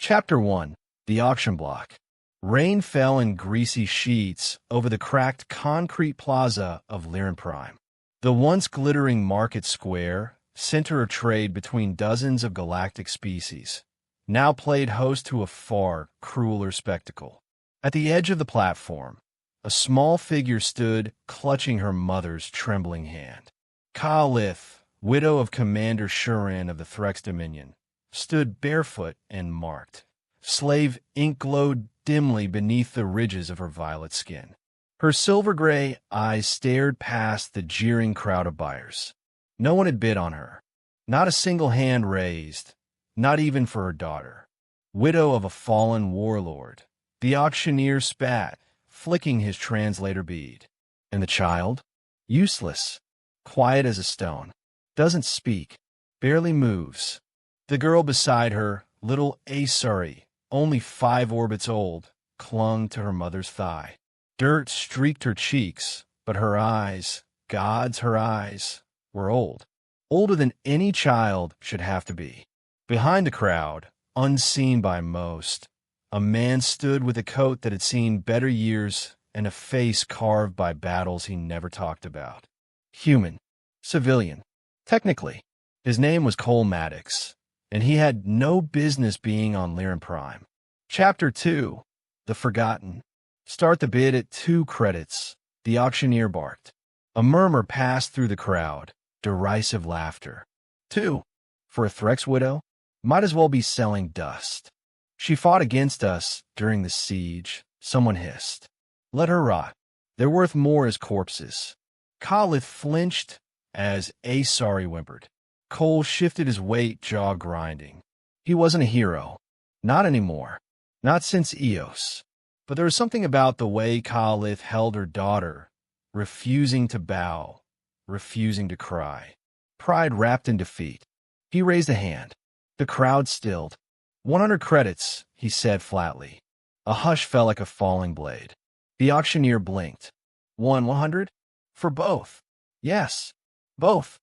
Chapter 1. The Auction Block. Rain fell in greasy sheets over the cracked concrete plaza of Liren Prime. The once glittering market square, center of trade between dozens of galactic species, now played host to a far crueler spectacle. At the edge of the platform, a small figure stood, clutching her mother's trembling hand. Kaalith, widow of Commander Shuran of the Threx Dominion, stood barefoot and marked. Slave ink glowed dimly beneath the ridges of her violet skin. Her silver-gray eyes stared past the jeering crowd of buyers. No one had bid on her. Not a single hand raised, not even for her daughter. Widow of a fallen warlord, the auctioneer spat, flicking his translator bead. And the child? Useless, quiet as a stone. Doesn't speak, barely moves. The girl beside her, little Asari, only 5 orbits old, clung to her mother's thigh. Dirt streaked her cheeks, but her eyes, gods, her eyes, were old. Older than any child should have to be. Behind the crowd, unseen by most, a man stood with a coat that had seen better years and a face carved by battles he never talked about. Human. Civilian. Technically, his name was Cole Maddox, and he had no business being on Liren Prime. Chapter 2. The Forgotten. Start the bid at 2 credits, the auctioneer barked. A murmur passed through the crowd, derisive laughter. 2. For a Threx widow? Might as well be selling dust. She fought against us during the siege, someone hissed. Let her rot. They're worth more as corpses. Kaalith flinched as Asari whimpered. Cole shifted his weight, jaw grinding. He wasn't a hero. Not anymore. Not since Eos. But there was something about the way Kaalith held her daughter, refusing to bow, refusing to cry. Pride wrapped in defeat. He raised a hand. The crowd stilled. 100 credits, he said flatly. A hush fell like a falling blade. The auctioneer blinked. 100? For both. Yes, both,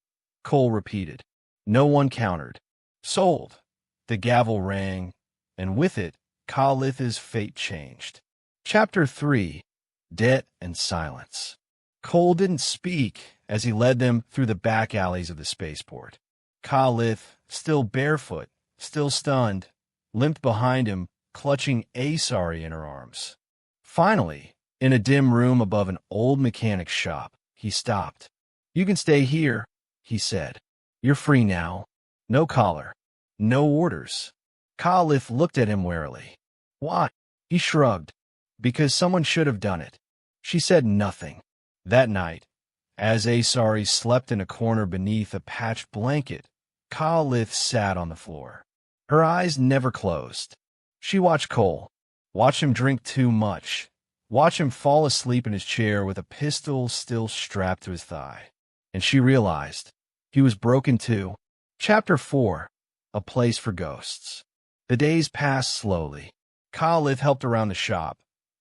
Cole repeated. No one countered. Sold. The gavel rang, and with it, Kaalith's fate changed. Chapter 3. Debt and Silence. Cole didn't speak as he led them through the back alleys of the spaceport. Kaalith, still barefoot, still stunned, limped behind him, clutching Asari in her arms. Finally, in a dim room above an old mechanic's shop, he stopped. You can stay here, he said. You're free now. No collar. No orders. Kaalith looked at him warily. Why? He shrugged. Because someone should have done it. She said nothing. That night, as Asari slept in a corner beneath a patched blanket, Kaalith sat on the floor. Her eyes never closed. She watched Cole, watched him drink too much, watched him fall asleep in his chair with a pistol still strapped to his thigh. And she realized he was broken too. Chapter 4. A Place for Ghosts. The days passed slowly. Kaalith helped around the shop,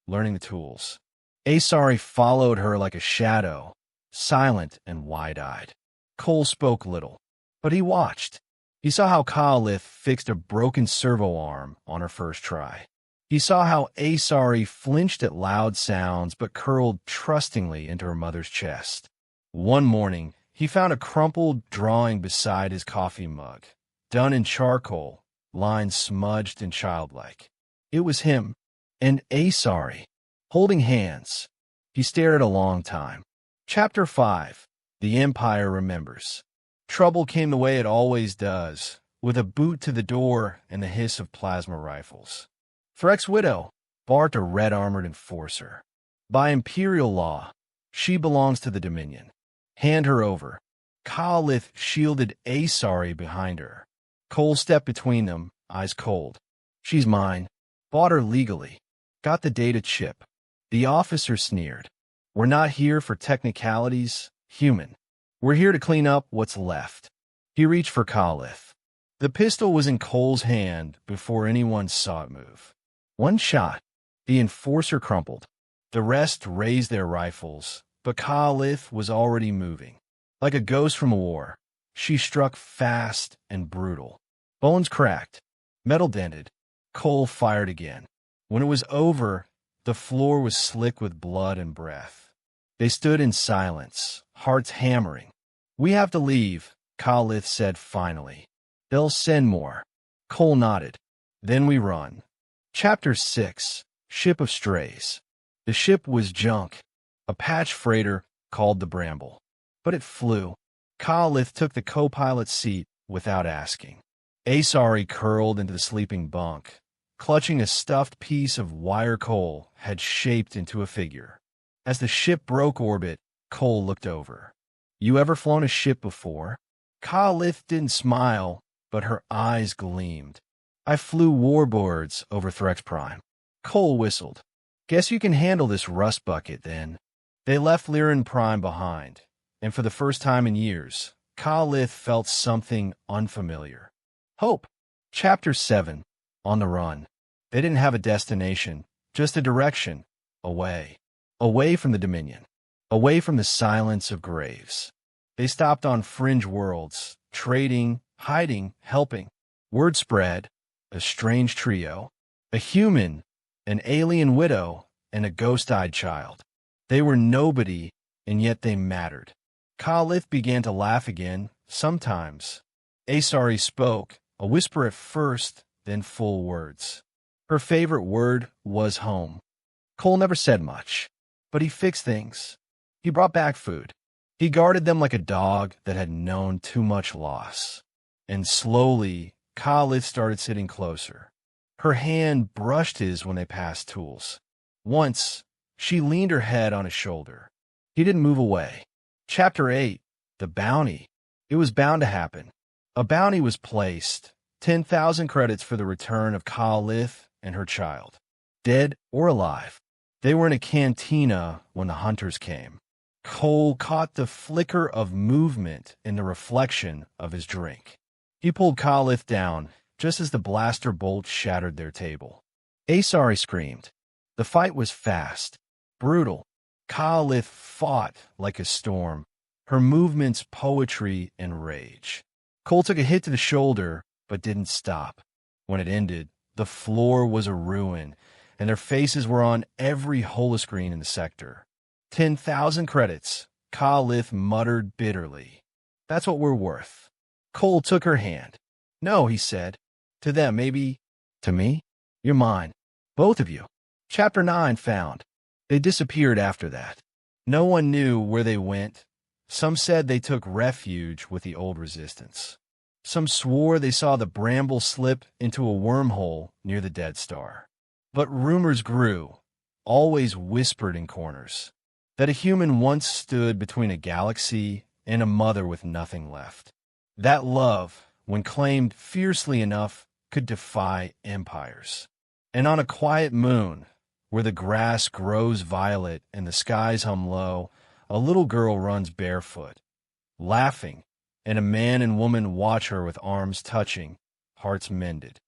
learning the tools. Asari followed her like a shadow, silent and wide-eyed. Cole spoke little, but he watched. He saw how Kaalith fixed a broken servo arm on her first try. He saw how Asari flinched at loud sounds but curled trustingly into her mother's chest. One morning, he found a crumpled drawing beside his coffee mug, done in charcoal, lines smudged and childlike. It was him, and Asari, holding hands. He stared at a long time. Chapter 5. The Empire Remembers. Trouble came the way it always does, with a boot to the door and the hiss of plasma rifles. Threx Widow barked a red-armored enforcer. By Imperial law, she belongs to the Dominion. Hand her over. Kaalith shielded Asari behind her. Cole stepped between them, eyes cold. She's mine. Bought her legally. Got the data chip. The officer sneered. We're not here for technicalities, human. We're here to clean up what's left. He reached for Kaalith. The pistol was in Cole's hand before anyone saw it move. One shot. The enforcer crumpled. The rest raised their rifles, but Kaalith was already moving. Like a ghost from a war, she struck fast and brutal. Bones cracked, metal dented, Cole fired again. When it was over, the floor was slick with blood and breath. They stood in silence, hearts hammering. "We have to leave," Khalith said finally. "They'll send more." Cole nodded. "Then we run." Chapter 6, Ship of Strays. The ship was junk, a patch freighter called the Bramble. But it flew. Khalith took the co-pilot's seat without asking. Asari curled into the sleeping bunk, clutching a stuffed piece of wire Cole had shaped into a figure. As the ship broke orbit, Cole looked over. "You ever flown a ship before?" Khalith didn't smile, but her eyes gleamed. "I flew warbirds over Threx Prime." Cole whistled. "Guess you can handle this rust bucket, then." They left Lyran Prime behind, and for the first time in years, Khalith felt something unfamiliar. Hope. Chapter 7, On the Run. They didn't have a destination, just a direction. Away. Away from the Dominion. Away from the silence of graves. They stopped on fringe worlds, trading, hiding, helping. Word spread. A strange trio. A human, an alien widow, and a ghost-eyed child. They were nobody, and yet they mattered. Khalith began to laugh again, sometimes. Asari spoke, a whisper at first, then full words. Her favorite word was home. Cole never said much, but he fixed things. He brought back food. He guarded them like a dog that had known too much loss. And slowly, Khalith started sitting closer. Her hand brushed his when they passed tools. Once, she leaned her head on his shoulder. He didn't move away. Chapter 8, The Bounty. It was bound to happen. A bounty was placed, 10,000 credits for the return of Khalith and her child. Dead or alive. They were in a cantina when the hunters came. Cole caught the flicker of movement in the reflection of his drink. He pulled Khalith down just as the blaster bolt shattered their table. Asari screamed. The fight was fast, brutal. Khalith fought like a storm, her movements poetry and rage. Cole took a hit to the shoulder, but didn't stop. When it ended, the floor was a ruin, and their faces were on every holoscreen in the sector. 10,000 credits, Khalith muttered bitterly. That's what we're worth. Cole took her hand. No, he said. To them, maybe. To me? You're mine. Both of you. Chapter 9 found. They disappeared after that. No one knew where they went. Some said they took refuge with the old resistance. Some swore they saw the Bramble slip into a wormhole near the Dead Star. But rumors grew, always whispered in corners, that a human once stood between a galaxy and a mother with nothing left. That love, when claimed fiercely enough, could defy empires. And on a quiet moon, where the grass grows violet and the skies hum low, a little girl runs barefoot, laughing, and a man and woman watch her with arms touching, hearts mended.